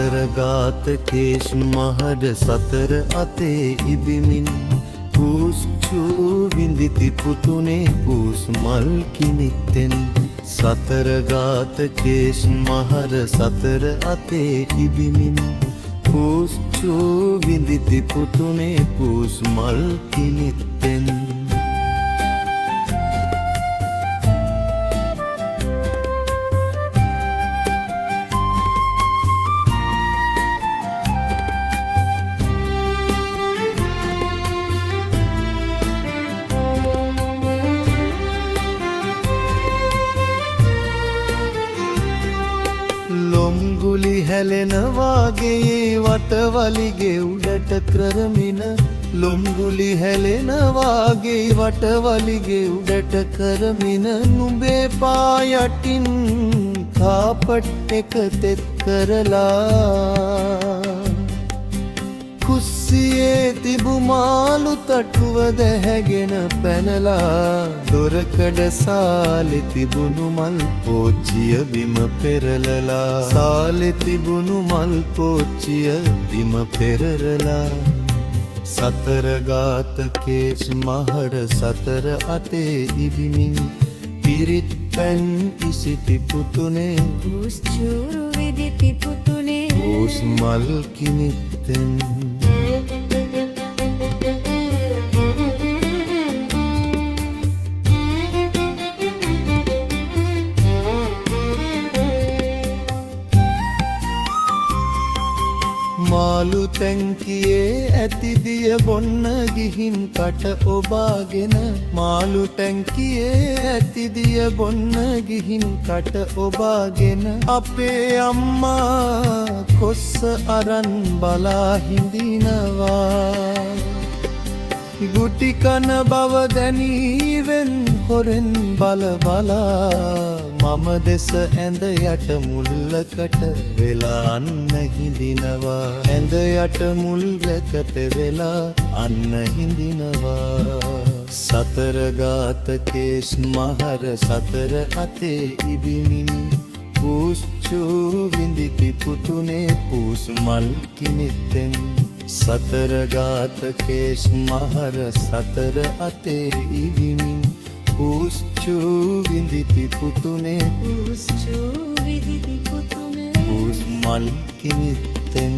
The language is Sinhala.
සතරගාත කේශ් මහඩ සතර අතේ ඉබිමින් පූස්චූ විඳිති පුතුනේ පූස් මල් කිනිත්තෙන් සතරගාත කේශ් මහර සතර අතේ ඉබිමින් පූස්චූ විඳිති පුතුනේ පූස් මල් කිනිත්තෙන් ලොම්ගුලි හැලෙනවාගේ වටවලිගේ උඩට කරමින ලොම්ගුලි හැලෙනවාගේ වටවලිගේ උඩට කරමින නුඹේ පා යටින් කාපට් එක තෙත් කරලා කුස්සියේ තිබු මාළු තටුව දැහැගෙන පැනලා දොරකඩ සාලෙ තිබුණු මල් පෝච්චිය බිම පෙරලලා සාලෙ තිබුණු මල් පෝච්චිය බිම පෙරලලා සතරගාත කේශ් මහඩ සතර අතේ ඉබිමින් පිරිත් පැන් ඉසිති පුතුනේ පූස් චූරු විදිති පුතුනේ පූස් මල් කිනිත්තෙන් මාළු ටැංකියේ ඇතිදිය බොන්න ගිහින් කට ඔබාගෙන මාළු ටැංකියේ ඇතිදිය බොන්න ගිහින් කට ඔබාගෙන අපේ අම්මා කොස්ස අරන් බලා හිඳිනවා ගුටි කන බව දැනීවෙන් හොරෙන් බල බලා මම දෙස ඇඳ යට මුල්ලකට වෙලා අන්න හිඳිනවා ඇඳ යට මුල්ලකට වෙලා අන්න හිඳිනවා සතරගාත කේශ් මහර සතර අතේ ඉබිමින් පූස්චූ විඳිති පුතුනේ පූස් මල් කිනිත්තෙන් සතරගාත කේශ් මහර සතර අතේ ඉබිමින් පූස්චූ විඳිති පුතුනේ පූස් චූ විදිති පුතුනේ පූස් මල් කිනිත්තෙන්